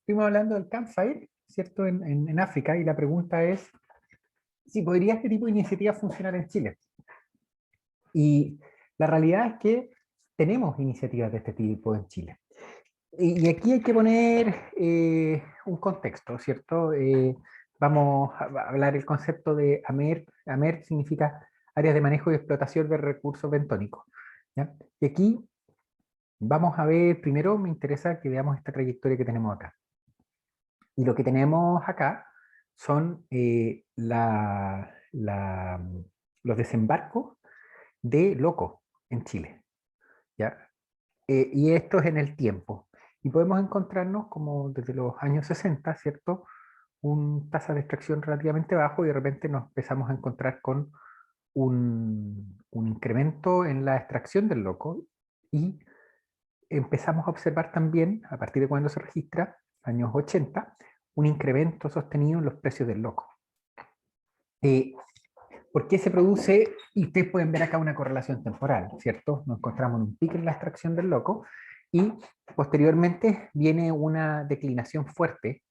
estuvimos hablando del campfire, ¿cierto? En África, y la pregunta es si podría este tipo de iniciativa funcionar en Chile. Y la realidad es que tenemos iniciativas de este tipo en Chile. Y aquí hay que poner un contexto, ¿cierto? Vamos a hablar el concepto de AMER. AMER significa áreas de manejo y explotación de recursos bentónicos. ¿Ya? Y aquí vamos a ver, primero me interesa que veamos esta trayectoria que tenemos acá. Y lo que tenemos acá son los desembarcos de locos en Chile, ¿ya? Y esto es en el tiempo. Y podemos encontrarnos como desde los años 60, ¿cierto? Un tasa de extracción relativamente bajo y de repente nos empezamos a encontrar con un incremento en la extracción del loco y empezamos a observar también, a partir de cuando se registra, años 80, un incremento sostenido en los precios del loco. Eh, ¿Por qué se produce? Y ustedes pueden ver acá una correlación temporal, ¿cierto? Nos encontramos en un pico en la extracción del loco y posteriormente viene una declinación fuerte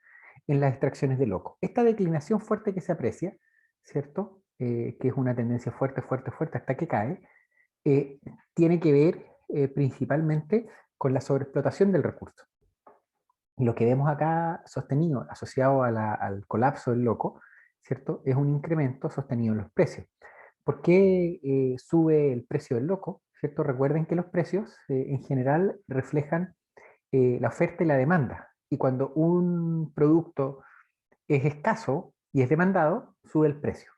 en las extracciones de loco. Esta declinación fuerte que se aprecia, ¿cierto? Que es una tendencia fuerte, fuerte, fuerte hasta que cae, eh, tiene que ver principalmente con la sobreexplotación del recurso. Y lo que vemos acá sostenido, asociado al colapso del loco, ¿cierto? Es un incremento sostenido en los precios. ¿Por qué sube el precio del loco? ¿Cierto? Recuerden que los precios en general reflejan la oferta y la demanda. Y cuando un producto es escaso y es demandado, sube el precio.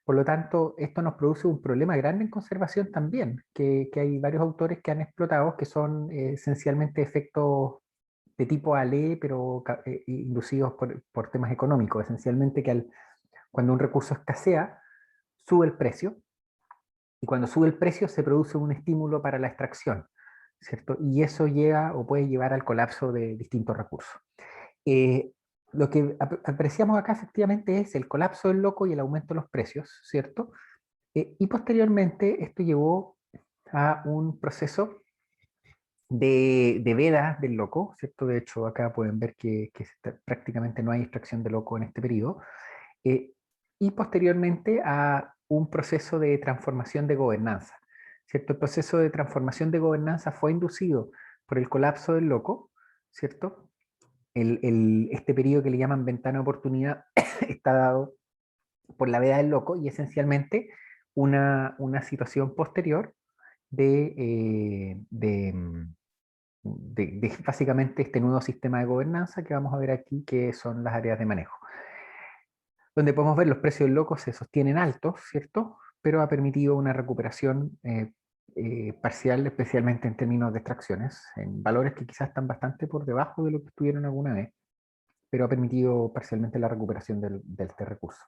Por lo tanto, esto nos produce un problema grande en conservación también, que hay varios autores que han explotado, que son esencialmente efectos de tipo ALE, pero inducidos por temas económicos, esencialmente que cuando un recurso escasea, sube el precio, y cuando sube el precio se produce un estímulo para la extracción, ¿cierto? Y eso llega o puede llevar al colapso de distintos recursos. Eh, lo que apreciamos acá efectivamente es el colapso del loco y el aumento de los precios, ¿cierto? Y posteriormente esto llevó a un proceso de veda del loco, ¿cierto? De hecho, acá pueden ver que prácticamente no hay extracción de loco en este periodo. eh, y posteriormente a un proceso de transformación de gobernanza, ¿cierto? El proceso de transformación de gobernanza fue inducido por el colapso del loco, ¿cierto? Este periodo que le llaman ventana de oportunidad está dado por la veda del loco y esencialmente una situación posterior de, básicamente este nuevo sistema de gobernanza que vamos a ver aquí, que son las áreas de manejo, donde podemos ver los precios del loco se sostienen altos, ¿cierto? Pero ha permitido una recuperación parcial, especialmente en términos de extracciones, en valores que quizás están bastante por debajo de lo que estuvieron alguna vez, pero ha permitido parcialmente la recuperación de este recurso.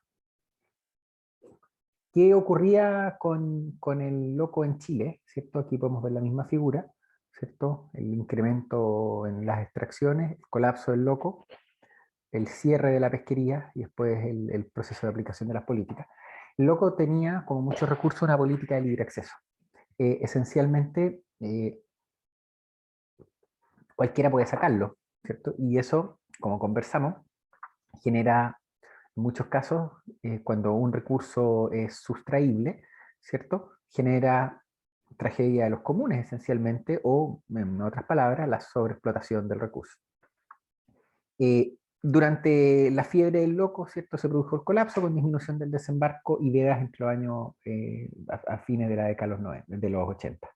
¿Qué ocurría con el loco en Chile? ¿Cierto? Aquí podemos ver la misma figura, ¿cierto? El incremento en las extracciones, el colapso del loco, el cierre de la pesquería y después el proceso de aplicación de las políticas. El loco tenía, como muchos recursos, una política de libre acceso. Esencialmente, cualquiera puede sacarlo, ¿cierto? Y eso, como conversamos, genera en muchos casos, cuando un recurso es sustraíble, ¿cierto? Genera tragedia de los comunes esencialmente, o en otras palabras, la sobreexplotación del recurso. Durante la fiebre del loco, ¿cierto? Se produjo el colapso con disminución del desembarco y vedas entre los años a fines de la década de los 80.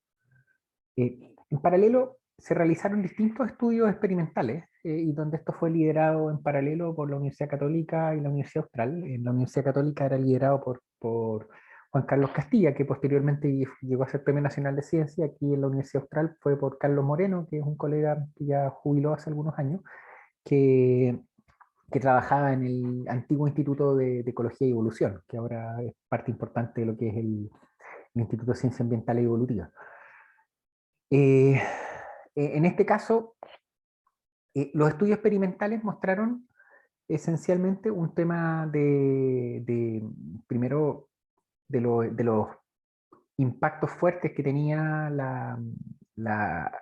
En paralelo, se realizaron distintos estudios experimentales y donde esto fue liderado en paralelo por la Universidad Católica y la Universidad Austral. En la Universidad Católica era liderado por Juan Carlos Castilla, que posteriormente llegó a ser Premio Nacional de Ciencia. Aquí en la Universidad Austral fue por Carlos Moreno, que es un colega que ya jubiló hace algunos años, que, que trabajaba en el antiguo Instituto de Ecología y Evolución, que ahora es parte importante de lo que es el Instituto de Ciencia Ambiental y Evolutiva. Eh, en este caso, los estudios experimentales mostraron esencialmente un tema primero, de los impactos fuertes que tenía la,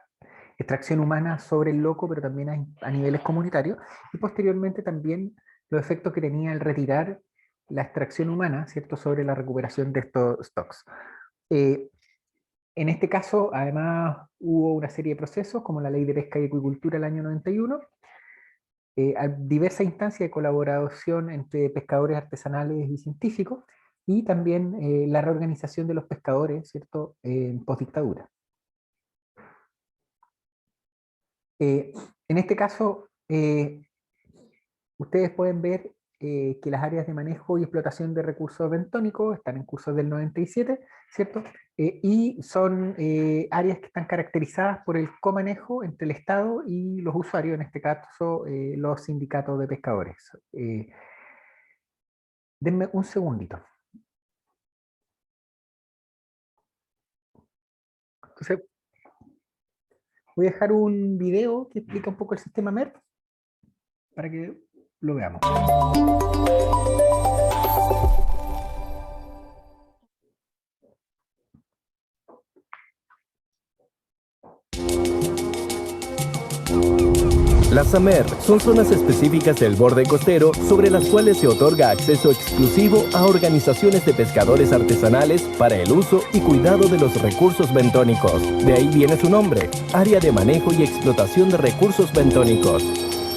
extracción humana sobre el loco, pero también a niveles comunitarios, y posteriormente también los efectos que tenía el retirar la extracción humana, ¿cierto?, sobre la recuperación de estos stocks. En este caso, además, hubo una serie de procesos, como la Ley de Pesca y Acuicultura del año 91, a diversas instancias de colaboración entre pescadores artesanales y científicos, y también la reorganización de los pescadores, ¿cierto?, en postdictadura. En este caso, ustedes pueden ver que las áreas de manejo y explotación de recursos bentónicos están en cursos del 97, ¿cierto? Y son áreas que están caracterizadas por el comanejo entre el Estado y los usuarios, en este caso los sindicatos de pescadores. Denme un segundito. Entonces, voy a dejar un video que explica un poco el sistema MERP para que lo veamos. Las AMER son zonas específicas del borde costero sobre las cuales se otorga acceso exclusivo a organizaciones de pescadores artesanales para el uso y cuidado de los recursos bentónicos. De ahí viene su nombre, Área de Manejo y Explotación de Recursos Bentónicos.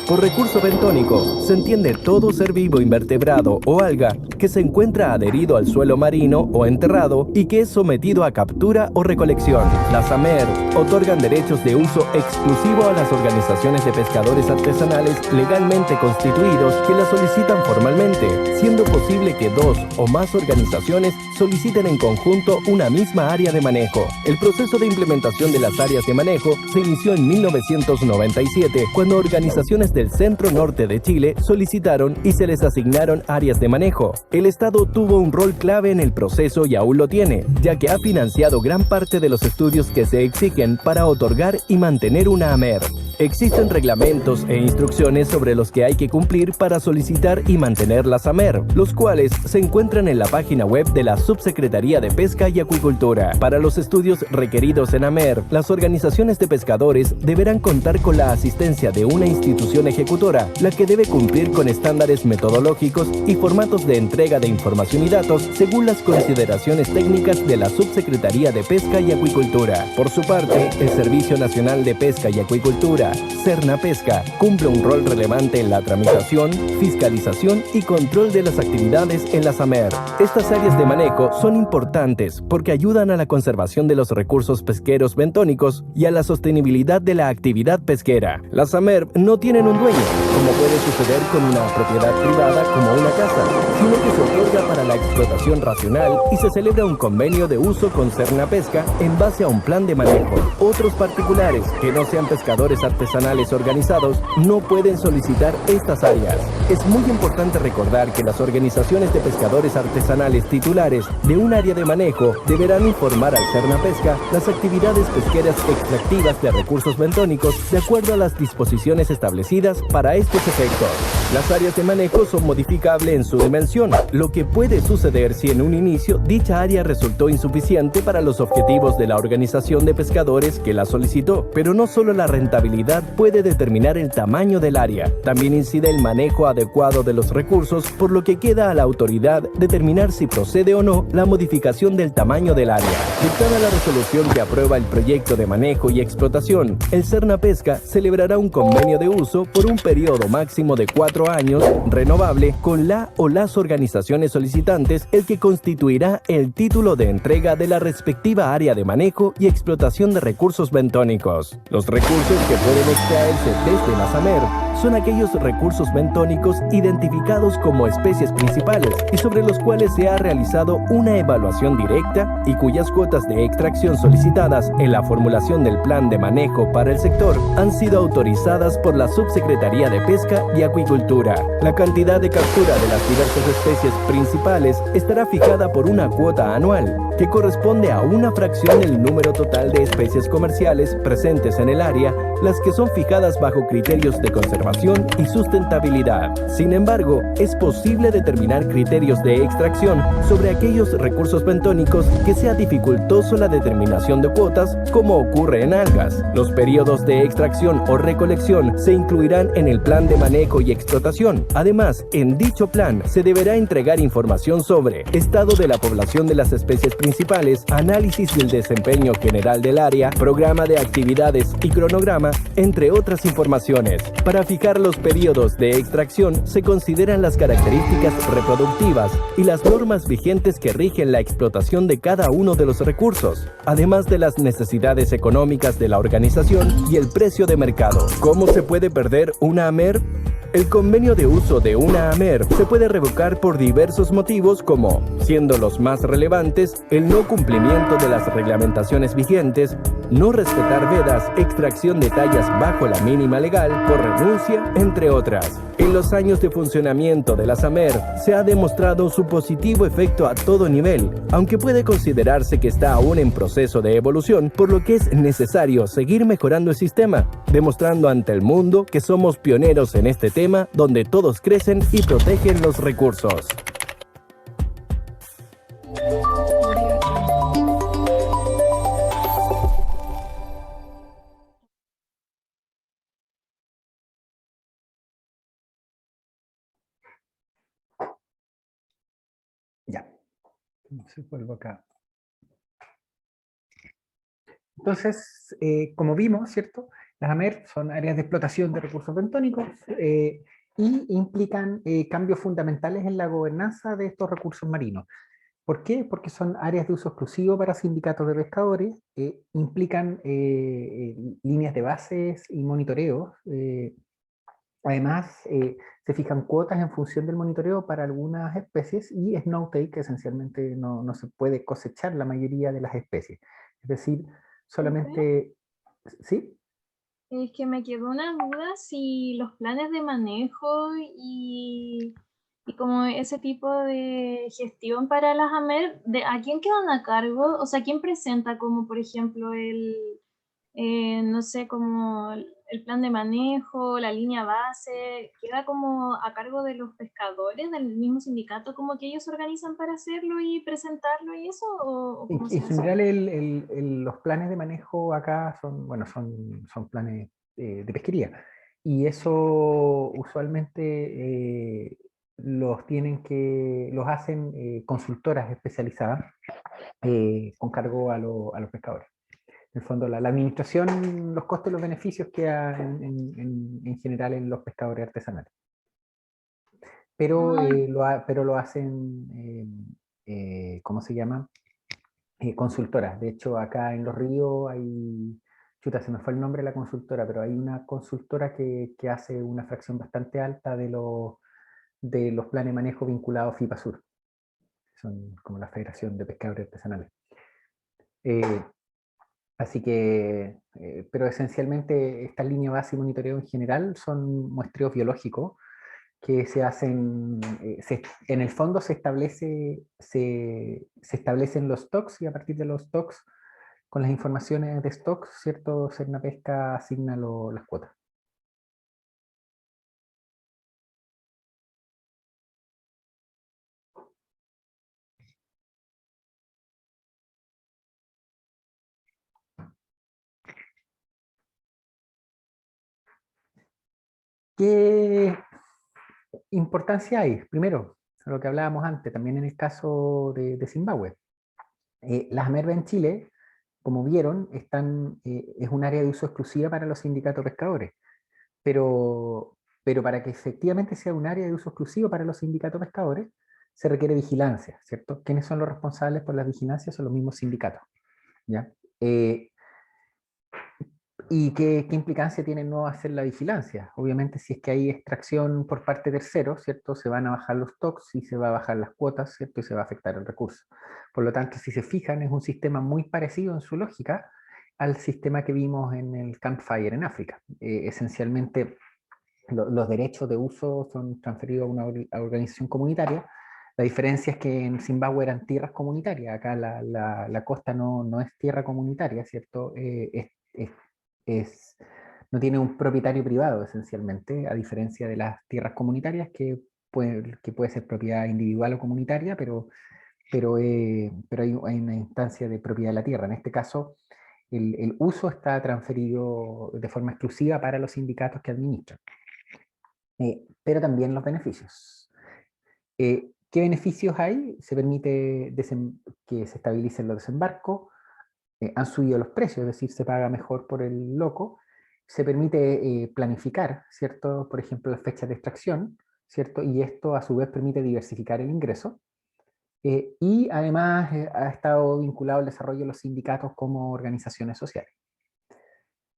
Por recurso bentónico se entiende todo ser vivo invertebrado o alga que se encuentra adherido al suelo marino o enterrado y que es sometido a captura o recolección. Las AMER otorgan derechos de uso exclusivo a las organizaciones de pescadores artesanales legalmente constituidos que las solicitan formalmente, siendo posible que dos o más organizaciones soliciten en conjunto una misma área de manejo. El proceso de implementación de las áreas de manejo se inició en 1997, cuando organizaciones del centro norte de Chile solicitaron y se les asignaron áreas de manejo. El Estado tuvo un rol clave en el proceso y aún lo tiene, ya que ha financiado gran parte de los estudios que se exigen para otorgar y mantener una AMER. Existen reglamentos e instrucciones sobre los que hay que cumplir para solicitar y mantener las AMER, los cuales se encuentran en la página web de la Subsecretaría de Pesca y Acuicultura. Para los estudios requeridos en AMER, las organizaciones de pescadores deberán contar con la asistencia de una institución ejecutora, la que debe cumplir con estándares metodológicos y formatos de entrega de información y datos según las consideraciones técnicas de la Subsecretaría de Pesca y Acuicultura. Por su parte, el Servicio Nacional de Pesca y Acuicultura, Sernapesca, cumple un rol relevante en la tramitación, fiscalización y control de las actividades en las AMER. Estas áreas de manejo son importantes porque ayudan a la conservación de los recursos pesqueros bentónicos y a la sostenibilidad de la actividad pesquera. Las AMER no tienen un dueño, como puede suceder con una propiedad privada como una casa, sino que se otorga para la explotación racional y se celebra un convenio de uso con Sernapesca en base a un plan de manejo. Otros particulares que no sean pescadores artesanales organizados no pueden solicitar estas áreas. Es muy importante recordar que las organizaciones de pescadores artesanales titulares de un área de manejo deberán informar al Sernapesca las actividades pesqueras extractivas de recursos bentónicos de acuerdo a las disposiciones establecidas para estos efectos. Las áreas de manejo son modificables en su dimensión, lo que puede suceder si en un inicio dicha área resultó insuficiente para los objetivos de la organización de pescadores que la solicitó. Pero no solo la rentabilidad puede determinar el tamaño del área, también incide el manejo adecuado de los recursos, por lo que queda a la autoridad determinar si procede o no la modificación del tamaño del área. Dictada la resolución que aprueba el proyecto de manejo y explotación, el Sernapesca celebrará un convenio de uso por un periodo máximo de 4 años, renovable, con la o las organizaciones solicitantes, el que constituirá el título de entrega de la respectiva área de manejo y explotación de recursos bentónicos. Los recursos que pueden extraerse desde las AMER son aquellos recursos bentónicos identificados como especies principales y sobre los cuales se ha realizado una evaluación directa y cuyas cuotas de extracción solicitadas en la formulación del plan de manejo para el sector han sido autorizadas por la Subsecretaría de Pesca y Acuicultura. La cantidad de captura de las diversas especies principales estará fijada por una cuota anual, que corresponde a una fracción del número total de especies comerciales presentes en el área, las que son fijadas bajo criterios de conservación y sustentabilidad. Sin embargo, es posible determinar criterios de extracción sobre aquellos recursos bentónicos que sea dificultoso la determinación de cuotas, como ocurre en algas. Los periodos de extracción o recolección se incluirán en el plan de manejo y explotación. Además, en dicho plan se deberá entregar información sobre estado de la población de las especies principales, análisis del desempeño general del área, programa de actividades y cronograma, entre otras informaciones. Para fijar los periodos de extracción se consideran las características reproductivas y las normas vigentes que rigen la explotación de cada uno de los recursos, además de las necesidades económicas de la organización y el precio de mercado. ¿Cómo se puede perder una AMER? El convenio de uso de una AMER se puede revocar por diversos motivos como, siendo los más relevantes, el no cumplimiento de las reglamentaciones vigentes, no respetar vedas, extracción de tallas bajo la mínima legal, por renuncia, entre otras. En los años de funcionamiento de las AMER se ha demostrado su positivo efecto a todo nivel, aunque puede considerarse que está aún en proceso de evolución, por lo que es necesario seguir mejorando el sistema, demostrando ante el mundo que somos pioneros en este tema donde todos crecen y protegen los recursos. Ya, entonces vuelvo acá. Entonces, como vimos, ¿cierto? Las AMER son áreas de explotación de recursos bentónicos y implican cambios fundamentales en la gobernanza de estos recursos marinos. ¿Por qué? Porque son áreas de uso exclusivo para sindicatos de pescadores, implican líneas de bases y monitoreo. Además, se fijan cuotas en función del monitoreo para algunas especies y snow-take, que esencialmente no se puede cosechar la mayoría de las especies. Es decir, solamente... ¿Sí? Es que me quedó una duda si los planes de manejo y como ese tipo de gestión para las AMER, ¿a quién quedan a cargo? O sea, ¿quién presenta como, por ejemplo, no sé, como el plan de manejo, la línea base? ¿Queda como a cargo de los pescadores, del mismo sindicato, como que ellos se organizan para hacerlo y presentarlo y eso? ¿O cómo se En hace? general, los planes de manejo acá son, bueno, son planes de pesquería. Y eso usualmente los hacen consultoras especializadas con cargo a los pescadores. En el fondo, la administración, los costes y los beneficios quedan en general en los pescadores artesanales. Pero, pero lo hacen, ¿cómo se llama? Consultoras. De hecho, acá en Los Ríos hay, chuta, se me fue el nombre de la consultora, pero hay una consultora que hace una fracción bastante alta de los planes de manejo vinculados a FIPASUR. Son como la Federación de Pescadores Artesanales. Así que, pero esencialmente esta línea base y monitoreo en general son muestreos biológicos que se hacen, en el fondo se establecen los stocks y a partir de los stocks, con las informaciones de stocks, ¿cierto? Cernapesca asigna las cuotas. ¿Qué importancia hay? Primero, lo que hablábamos antes, también en el caso de Zimbabue. Las AMERVA en Chile, como vieron, es un área de uso exclusiva para los sindicatos pescadores. Pero para que efectivamente sea un área de uso exclusivo para los sindicatos pescadores, se requiere vigilancia, ¿cierto? ¿Quiénes son los responsables por la vigilancia? Son los mismos sindicatos, ¿ya? ¿Y qué implicancia tiene no hacer la vigilancia? Obviamente, si es que hay extracción por parte de terceros, ¿cierto? Se van a bajar los stocks y se va a bajar las cuotas, ¿cierto? Y se va a afectar el recurso. Por lo tanto, si se fijan, es un sistema muy parecido en su lógica al sistema que vimos en el Campfire en África. Esencialmente, los derechos de uso son transferidos a una organización comunitaria. La diferencia es que en Zimbabue eran tierras comunitarias, acá la costa no es tierra comunitaria, ¿cierto? Es no tiene un propietario privado esencialmente, a diferencia de las tierras comunitarias que puede ser propiedad individual o comunitaria, pero hay una instancia de propiedad de la tierra. En este caso, el uso está transferido de forma exclusiva para los sindicatos que administran. Pero también los beneficios. ¿Qué beneficios hay? Se permite que se estabilicen los desembarcos, han subido los precios, es decir, se paga mejor por el loco, se permite planificar, ¿cierto? Por ejemplo, las fechas de extracción, ¿cierto? Y esto a su vez permite diversificar el ingreso. Y además ha estado vinculado al desarrollo de los sindicatos como organizaciones sociales.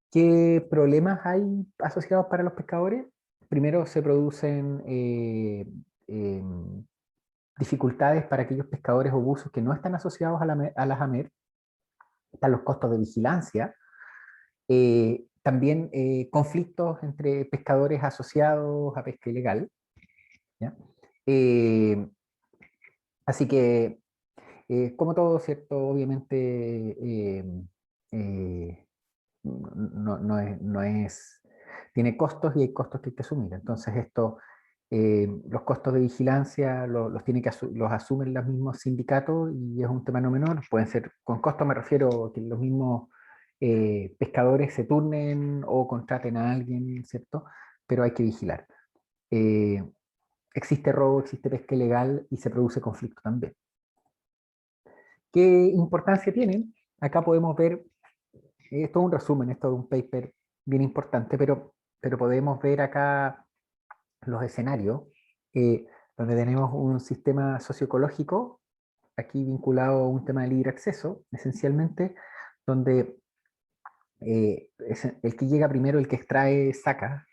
¿Qué problemas hay asociados para los pescadores? Primero se producen dificultades para aquellos pescadores o buzos que no están asociados a las AMER. Están los costos de vigilancia, también conflictos entre pescadores asociados a pesca ilegal, ¿ya? Así que, como todo, ¿cierto? Obviamente no es, tiene costos y hay costos que hay que asumir. Entonces esto, los costos de vigilancia los, los asumen los mismos sindicatos y es un tema no menor. Pueden ser, con costos me refiero a que los mismos pescadores se turnen o contraten a alguien, ¿cierto? Pero hay que vigilar. Existe robo, existe pesca ilegal y se produce conflicto también. ¿Qué importancia tienen? Acá podemos ver, esto es un resumen, esto es un paper bien importante, pero podemos ver acá los escenarios, donde tenemos un sistema socioecológico, aquí vinculado a un tema de libre acceso, esencialmente, donde es el que llega primero, el que extrae, saca,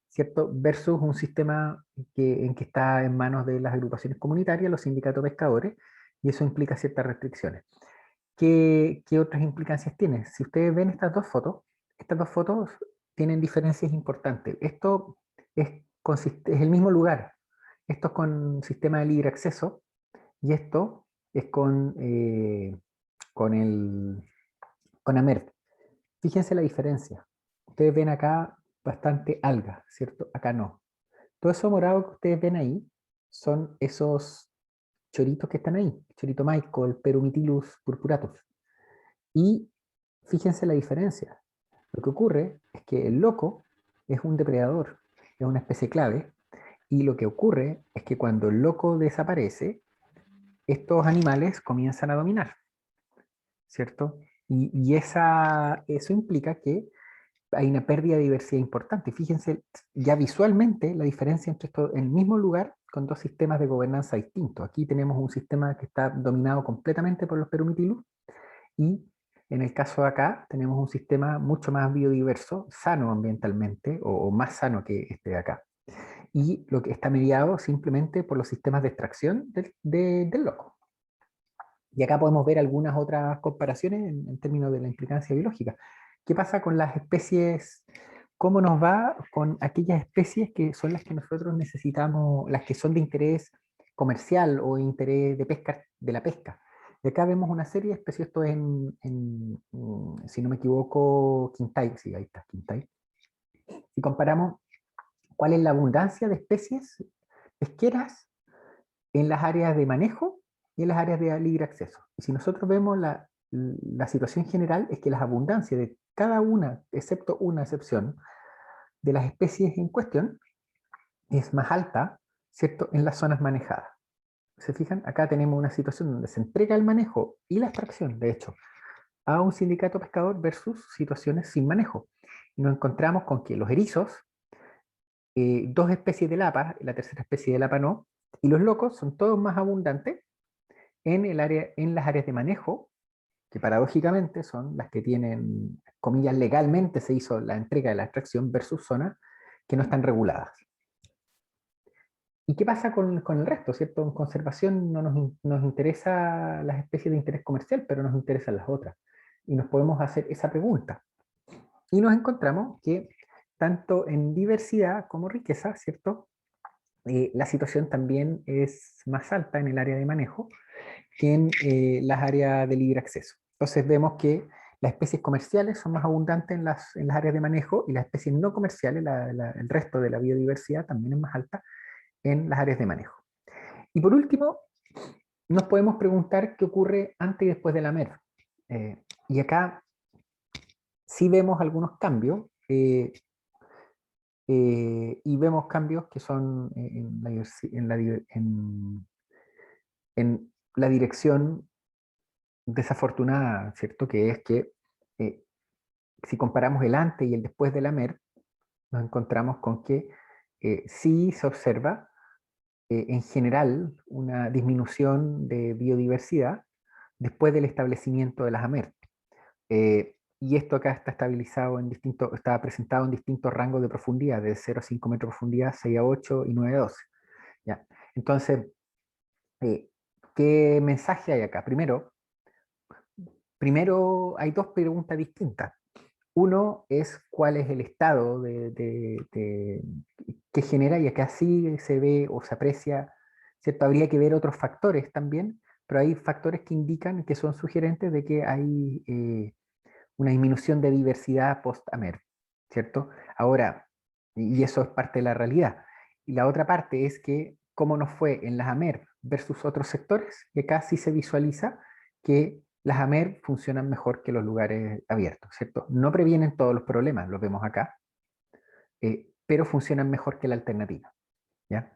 ¿cierto? Versus un sistema en que está en manos de las agrupaciones comunitarias, los sindicatos pescadores, y eso implica ciertas restricciones. ¿Qué otras implicancias tiene? Si ustedes ven estas dos fotos tienen diferencias importantes. Esto es el mismo lugar. Esto es con sistema de libre acceso y esto es con AMER. Fíjense la diferencia. Ustedes ven acá bastante alga, ¿cierto? Acá no. Todo eso morado que ustedes ven ahí son esos choritos que están ahí. Chorito Michael, Perumitilus purpuratus. Y fíjense la diferencia. Lo que ocurre es que el loco es un depredador, es una especie clave, y lo que ocurre es que cuando el loco desaparece, estos animales comienzan a dominar, ¿cierto? Y eso implica que hay una pérdida de diversidad importante. Fíjense ya visualmente la diferencia entre esto en el mismo lugar con dos sistemas de gobernanza distintos. Aquí tenemos un sistema que está dominado completamente por los perumitilus y en el caso de acá tenemos un sistema mucho más biodiverso, sano ambientalmente o más sano que este de acá. Y lo que está mediado simplemente por los sistemas de extracción del loco. Y acá podemos ver algunas otras comparaciones en términos de la implicancia biológica. ¿Qué pasa con las especies? ¿Cómo nos va con aquellas especies que son las que nosotros necesitamos, las que son de interés comercial o interés de pesca, de la pesca? Y acá vemos una serie de especies, esto es si no me equivoco, Quintay, sí, ahí está, Quintay. Si comparamos cuál es la abundancia de especies pesqueras en las áreas de manejo y en las áreas de libre acceso. Y si nosotros vemos la situación general es que las abundancias de cada una, excepto una excepción, de las especies en cuestión es más alta, ¿cierto?, en las zonas manejadas. ¿Se fijan? Acá tenemos una situación donde se entrega el manejo y la extracción, de hecho, a un sindicato pescador versus situaciones sin manejo. Y nos encontramos con que los erizos, dos especies de lapa, la tercera especie de lapa no, y los locos son todos más abundantes en las áreas de manejo, que paradójicamente son las que tienen, comillas, legalmente se hizo la entrega de la extracción versus zonas que no están reguladas. ¿Y qué pasa con el resto? ¿Cierto? En conservación no nos interesa las especies de interés comercial, pero nos interesan las otras. Y nos podemos hacer esa pregunta. Y nos encontramos que tanto en diversidad como riqueza, ¿cierto? La situación también es más alta en el área de manejo que en las áreas de libre acceso. Entonces vemos que Las especies comerciales son más abundantes en las áreas de manejo y las especies no comerciales, el resto de la biodiversidad también es más alta en las áreas de manejo. Y por último, nos podemos preguntar qué ocurre antes y después de la MER. Y acá sí vemos algunos cambios, y vemos cambios que son en la dirección desafortunada, ¿cierto? Que es que si comparamos el antes y el después de la MER, nos encontramos con que sí se observa en general una disminución de biodiversidad después del establecimiento de las AMER. Y esto acá está estabilizado está presentado en distintos rangos de profundidad, de 0 a 5 metros de profundidad, 6 a 8 y 9 a 12. ¿Ya? Entonces, ¿qué mensaje hay acá? Primero hay dos preguntas distintas. Uno es cuál es el estado que genera, y acá sí se ve o se aprecia, ¿cierto? Habría que ver otros factores también, pero hay factores que indican, que son sugerentes de que hay una disminución de diversidad post-AMER, ¿cierto? Ahora, y eso es parte de la realidad. Y la otra parte es que cómo nos fue en las AMER versus otros sectores, y acá sí se visualiza que las AMER funcionan mejor que los lugares abiertos, ¿cierto? No previenen todos los problemas, los vemos acá, pero funcionan mejor que la alternativa, ¿ya?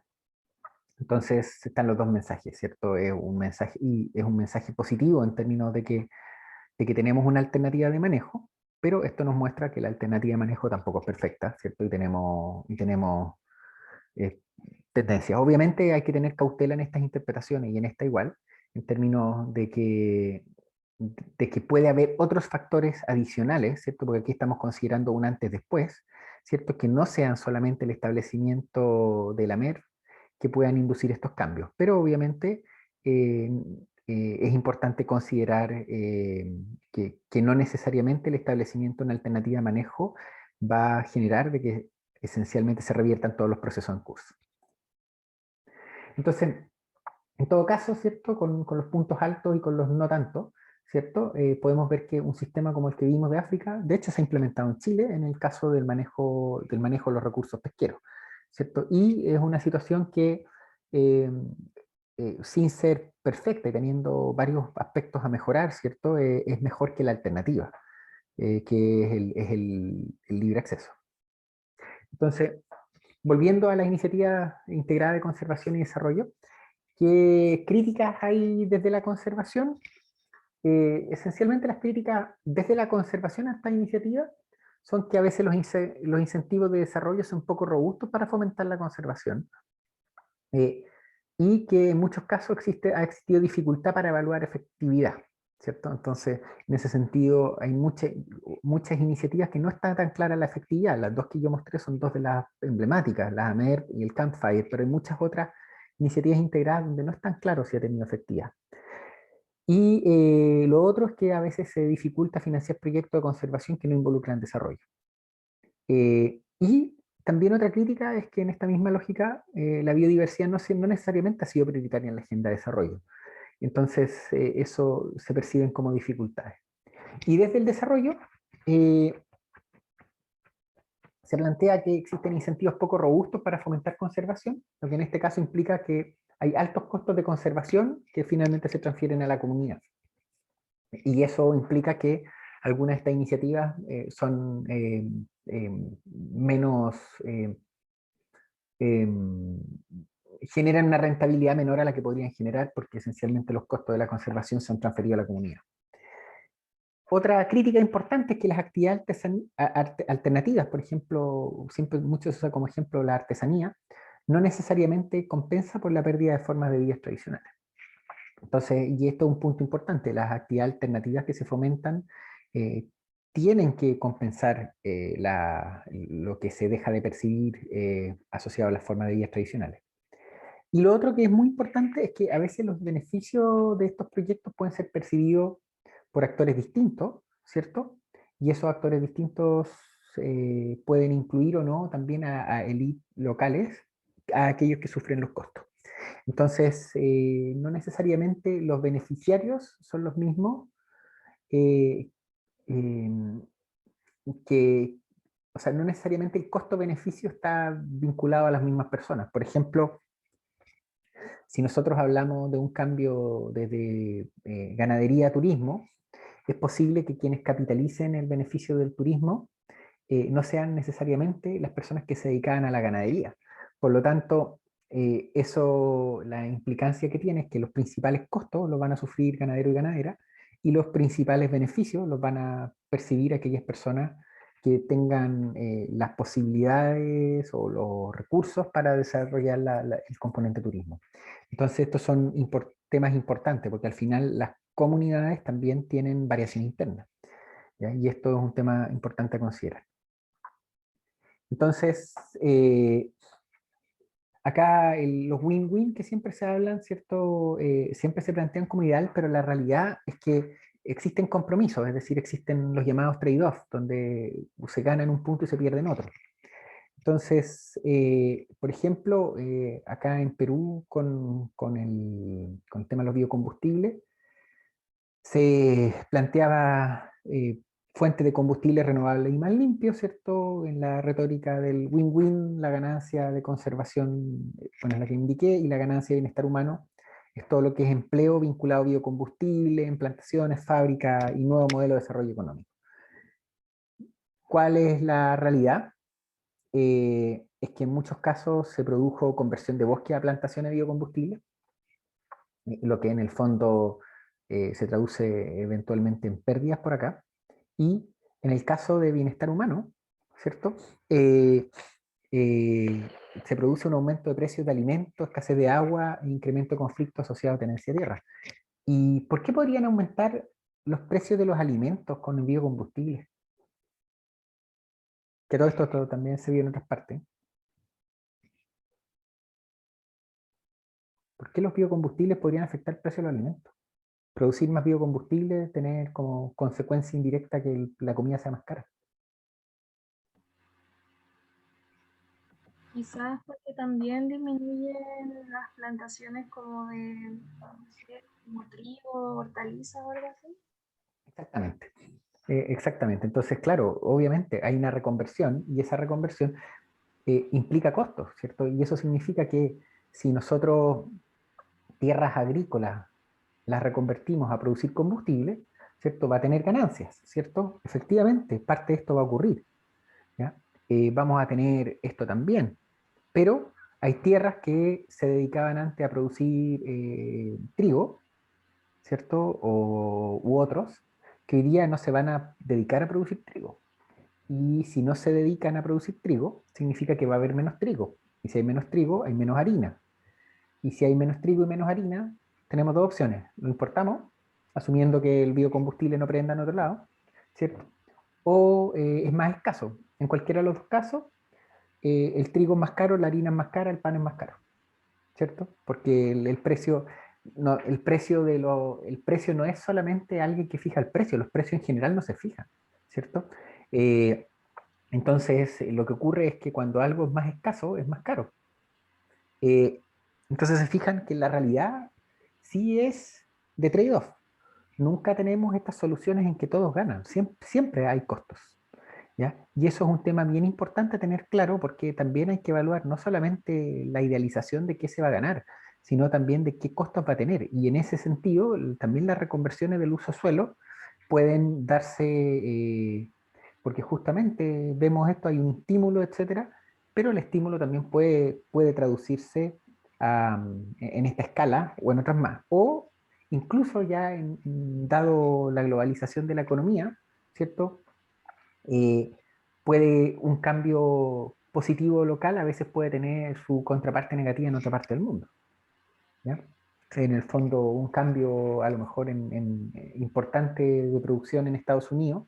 Entonces están los dos mensajes, ¿cierto? Es un mensaje, y es un mensaje positivo en términos de que tenemos una alternativa de manejo, pero esto nos muestra que la alternativa de manejo tampoco es perfecta, ¿cierto? Y tenemos tendencias. Obviamente hay que tener cautela en estas interpretaciones y en esta igual, en términos de que puede haber otros factores adicionales, ¿cierto? Porque aquí estamos considerando un antes-después, ¿cierto? Que no sean solamente el establecimiento de la MER que puedan inducir estos cambios. Pero obviamente eh, es importante considerar que no necesariamente el establecimiento de una alternativa de manejo va a generar de que esencialmente se reviertan todos los procesos en curso. Entonces, en todo caso, ¿cierto? Con los puntos altos y con los no tanto, ¿cierto? Podemos ver que un sistema como el que vimos de África, de hecho se ha implementado en Chile en el caso del manejo de los recursos pesqueros, ¿cierto? Y es una situación que, eh, sin ser perfecta y teniendo varios aspectos a mejorar, ¿cierto? Es mejor que la alternativa, que es el libre acceso. Entonces, volviendo a la iniciativa integrada de conservación y desarrollo, ¿qué críticas hay desde la conservación? Esencialmente las críticas desde la conservación a esta iniciativa son que a veces los incentivos de desarrollo son poco robustos para fomentar la conservación, y que en muchos casos ha existido dificultad para evaluar efectividad, ¿cierto? Entonces, en ese sentido, hay muchas iniciativas que no está tan clara la efectividad. Las dos que yo mostré son dos de las emblemáticas, la AMER y el Campfire, pero hay muchas otras iniciativas integradas donde no es tan claro si ha tenido efectividad. Y lo otro es que a veces se dificulta financiar proyectos de conservación que no involucran desarrollo. Y también otra crítica es que en esta misma lógica la biodiversidad no necesariamente ha sido prioritaria en la agenda de desarrollo. Entonces eso se perciben como dificultades. Y desde el desarrollo se plantea que existen incentivos poco robustos para fomentar conservación, lo que en este caso implica que hay altos costos de conservación que finalmente se transfieren a la comunidad. Y eso implica que algunas de estas iniciativas son menos, generan una rentabilidad menor a la que podrían generar porque esencialmente los costos de la conservación se han transferido a la comunidad. Otra crítica importante es que las actividades alternativas, por ejemplo, siempre mucho se usa como ejemplo la artesanía, no necesariamente compensa por la pérdida de formas de vida tradicionales. Entonces, y esto es un punto importante, las actividades alternativas que se fomentan tienen que compensar lo que se deja de percibir asociado a las formas de vida tradicionales. Y lo otro que es muy importante es que a veces los beneficios de estos proyectos pueden ser percibidos por actores distintos, ¿cierto? Y esos actores distintos pueden incluir o no también a élites locales, a aquellos que sufren los costos. Entonces, no necesariamente los beneficiarios son los mismos que, o sea, no necesariamente el costo-beneficio está vinculado a las mismas personas. Por ejemplo, si nosotros hablamos de un cambio desde ganadería a turismo, es posible que quienes capitalicen el beneficio del turismo no sean necesariamente las personas que se dedicaban a la ganadería. Por lo tanto, eso, la implicancia que tiene es que los principales costos los van a sufrir ganadero y ganadera, y los principales beneficios los van a percibir aquellas personas que tengan las posibilidades o los recursos para desarrollar el componente turismo. Entonces, estos son temas importantes, porque al final las comunidades también tienen variación interna, ¿ya? Y esto es un tema importante a considerar. Entonces, acá los win-win que siempre se hablan, ¿cierto? Siempre se plantean como ideal, pero la realidad es que existen compromisos, es decir, existen los llamados trade-off, donde se gana en un punto y se pierde en otro. Entonces, por ejemplo, acá en Perú, con el tema de los biocombustibles, se planteaba fuente de combustible renovable y más limpio, ¿cierto? En la retórica del win-win, la ganancia de conservación, bueno, es la que indiqué, y la ganancia de bienestar humano es todo lo que es empleo vinculado a biocombustible, en plantaciones, fábricas y nuevo modelo de desarrollo económico. ¿Cuál es la realidad? Es que en muchos casos se produjo conversión de bosque a plantaciones de biocombustible, lo que en el fondo se traduce eventualmente en pérdidas por acá. Y en el caso de bienestar humano, ¿cierto? Eh, se produce un aumento de precios de alimentos, escasez de agua e incremento de conflictos asociados a tenencia de tierra. ¿Y por qué podrían aumentar los precios de los alimentos con el biocombustible? Que todo esto también se vio en otras partes. ¿Por qué los biocombustibles podrían afectar el precio de los alimentos? Producir más biocombustible, tener como consecuencia indirecta que la comida sea más cara. Quizás porque también disminuyen las plantaciones como de, no sé, como trigo, hortalizas o algo así. Exactamente. Exactamente. Entonces, claro, obviamente hay una reconversión y esa reconversión implica costos, ¿cierto? Y eso significa que si nosotros tierras agrícolas las reconvertimos a producir combustible, ¿cierto? Va a tener ganancias, ¿cierto? Efectivamente, parte de esto va a ocurrir, ¿ya? Vamos a tener esto también, pero hay tierras que se dedicaban antes a producir trigo, ¿cierto? U otros, que hoy día no se van a dedicar a producir trigo. Y si no se dedican a producir trigo, significa que va a haber menos trigo. Y si hay menos trigo, hay menos harina. Y si hay menos trigo y menos harina, tenemos dos opciones. Lo importamos, asumiendo que el biocombustible no prenda en otro lado, ¿cierto? O es más escaso. En cualquiera de los dos casos, el trigo es más caro, la harina es más cara, el pan es más caro, ¿cierto? Porque el precio, no, el precio no es solamente alguien que fija el precio, los precios en general no se fijan, ¿cierto? Eh, entonces, lo que ocurre es que cuando algo es más escaso, es más caro. Eh, entonces se fijan que la realidad sí es de trade-off. Nunca tenemos estas soluciones en que todos ganan. Siempre hay costos, ¿ya? Y eso es un tema bien importante a tener claro, porque también hay que evaluar no solamente la idealización de qué se va a ganar, sino también de qué costos va a tener. Y en ese sentido, también las reconversiones del uso suelo pueden darse, porque justamente vemos esto, hay un estímulo, etcétera, pero el estímulo también puede traducirse en esta escala o en otras más. O incluso ya dado la globalización de la economía, ¿cierto? Eh, puede un cambio positivo local a veces puede tener su contraparte negativa en otra parte del mundo, ¿ya? En el fondo, un cambio a lo mejor importante de producción en Estados Unidos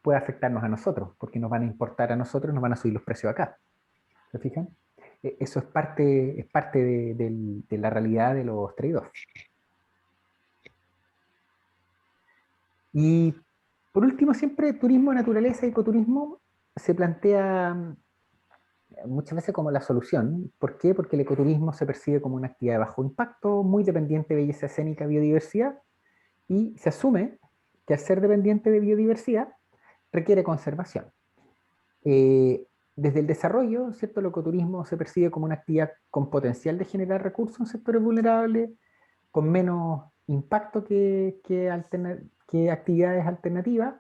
puede afectarnos a nosotros, porque nos van a importar a nosotros, nos van a subir los precios acá. ¿Se fijan? Eso es parte de la realidad de los trade-offs. Y por último, siempre turismo, naturaleza y ecoturismo se plantea muchas veces como la solución. ¿Por qué? Porque el ecoturismo se percibe como una actividad de bajo impacto, muy dependiente de belleza escénica, biodiversidad, y se asume que al ser dependiente de biodiversidad requiere conservación. Desde el desarrollo, ¿cierto? El ecoturismo se percibe como una actividad con potencial de generar recursos en sectores vulnerables, con menos impacto que actividades alternativas,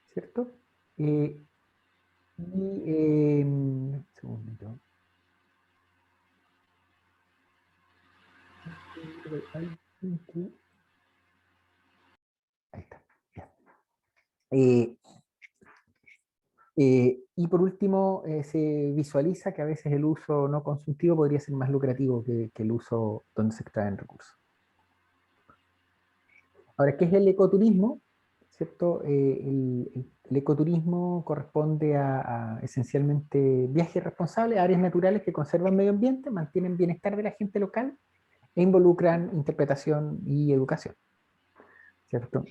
¿cierto? Un segundito. Ahí está. Ya. Y por último, se visualiza que a veces el uso no consultivo podría ser más lucrativo que el uso donde se extraen recursos. Ahora, ¿qué es el ecoturismo? ¿Cierto? El ecoturismo corresponde a esencialmente viajes responsables a áreas naturales que conservan medio ambiente, mantienen bienestar de la gente local e involucran interpretación y educación, ¿cierto?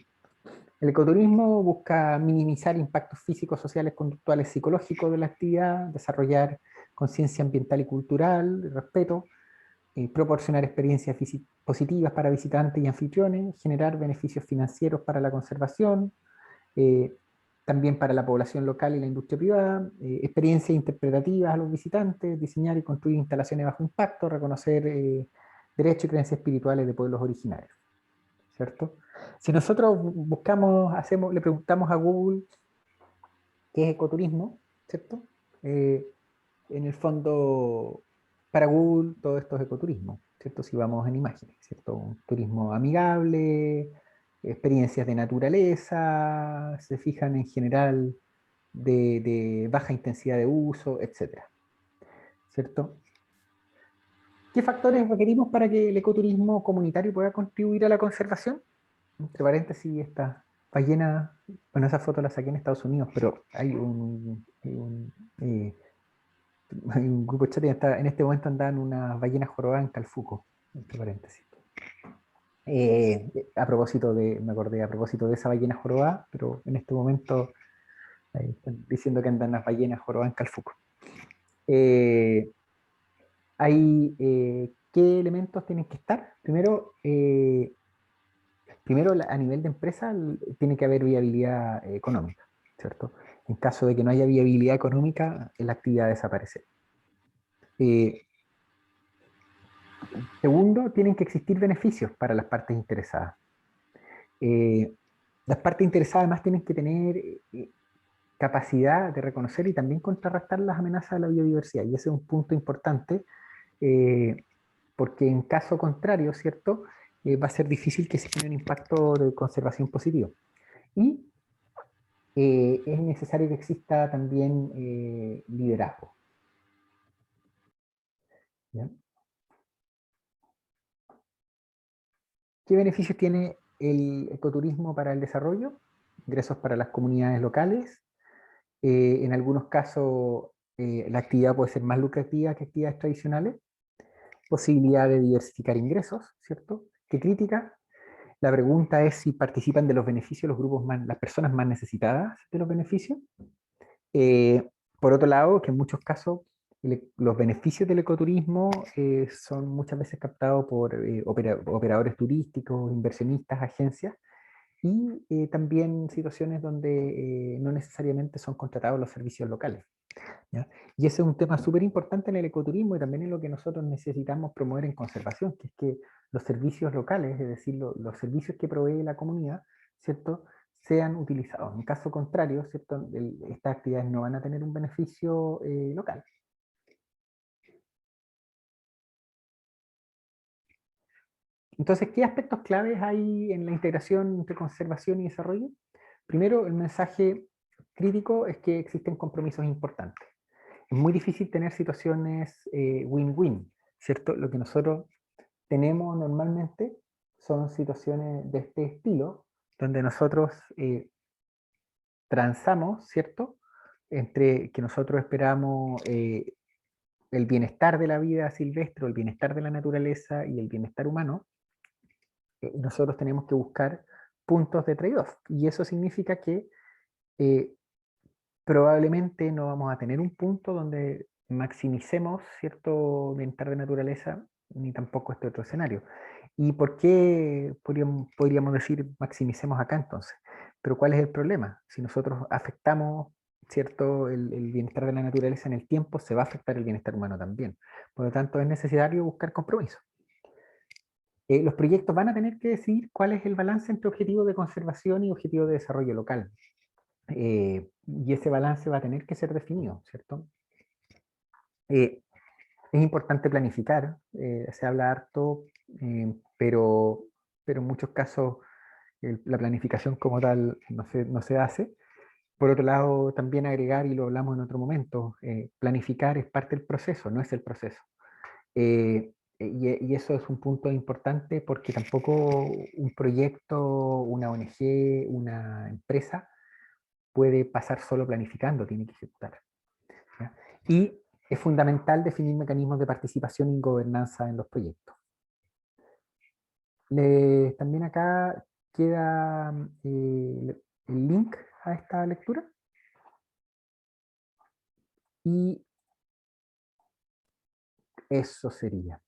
El ecoturismo busca minimizar impactos físicos, sociales, conductuales, psicológicos de la actividad, desarrollar conciencia ambiental y cultural, respeto, proporcionar experiencias positivas para visitantes y anfitriones, generar beneficios financieros para la conservación, eh, también para la población local y la industria privada, experiencias interpretativas a los visitantes, diseñar y construir instalaciones bajo impacto, reconocer derechos y creencias espirituales de pueblos originarios, ¿cierto? Si nosotros buscamos, le preguntamos a Google qué es ecoturismo, ¿cierto? En el fondo, para Google todo esto es ecoturismo, ¿cierto? Si vamos en imágenes, ¿cierto? Un turismo amigable, experiencias de naturaleza, se fijan en general de baja intensidad de uso, etcétera, ¿cierto? ¿Qué factores requerimos para que el ecoturismo comunitario pueda contribuir a la conservación? Entre paréntesis, esta ballena, bueno, esa foto la saqué en Estados Unidos, pero hay un grupo de chat y en este momento andan unas ballenas jorobadas en Calfuco, entre paréntesis. Me acordé a propósito de esa ballena jorobada, pero en este momento están diciendo que andan las ballenas jorobadas en Calfuco. ¿Qué elementos tienen que estar? Primero, a nivel de empresa tiene que haber viabilidad económica, ¿cierto? En caso de que no haya viabilidad económica, la actividad desaparece. Segundo, tienen que existir beneficios para las partes interesadas. Las partes interesadas además tienen que tener capacidad de reconocer y también contrarrestar las amenazas a la biodiversidad, y ese es un punto importante, porque en caso contrario, ¿cierto? Va a ser difícil que se genere un impacto de conservación positivo. Y es necesario que exista también liderazgo. ¿Ya? ¿Qué beneficios tiene el ecoturismo para el desarrollo? Ingresos para las comunidades locales. En algunos casos la actividad puede ser más lucrativa que actividades tradicionales. Posibilidad de diversificar ingresos, ¿cierto? ¿Qué crítica? La pregunta es si participan de los beneficios los grupos las personas más necesitadas de los beneficios. Por otro lado, que en muchos casos los beneficios del ecoturismo son muchas veces captados por operadores turísticos, inversionistas, agencias, y también situaciones donde no necesariamente son contratados los servicios locales, ¿ya? Y ese es un tema súper importante en el ecoturismo y también en lo que nosotros necesitamos promover en conservación, que es que los servicios locales, es decir, los servicios que provee la comunidad, ¿cierto?, sean utilizados. En caso contrario, ¿cierto?, estas actividades no van a tener un beneficio local. Entonces, ¿qué aspectos claves hay en la integración entre conservación y desarrollo? Primero, el mensaje crítico es que existen compromisos importantes. Es muy difícil tener situaciones win-win, ¿cierto? Lo que nosotros tenemos normalmente son situaciones de este estilo, donde nosotros transamos, ¿cierto? Entre que nosotros esperamos el bienestar de la vida silvestre, el bienestar de la naturaleza y el bienestar humano, nosotros tenemos que buscar puntos de trade-off. Y eso significa que probablemente no vamos a tener un punto donde maximicemos cierto bienestar de naturaleza, ni tampoco este otro escenario. ¿Y por qué podríamos decir maximicemos acá entonces? Pero ¿cuál es el problema? Si nosotros afectamos, ¿cierto?, el bienestar de la naturaleza en el tiempo, se va a afectar el bienestar humano también. Por lo tanto, es necesario buscar compromiso. Los proyectos van a tener que decidir cuál es el balance entre objetivos de conservación y objetivos de desarrollo local. Y ese balance va a tener que ser definido, ¿cierto? Es importante planificar, se habla harto, pero en muchos casos la planificación como tal no se hace. Por otro lado, también agregar, y lo hablamos en otro momento, planificar es parte del proceso, no es el proceso. Y eso es un punto importante porque tampoco un proyecto, una ONG, una empresa puede pasar solo planificando, tiene que ejecutar. ¿Ya? Y es fundamental definir mecanismos de participación y gobernanza en los proyectos. También acá queda el link a esta lectura. Y eso sería.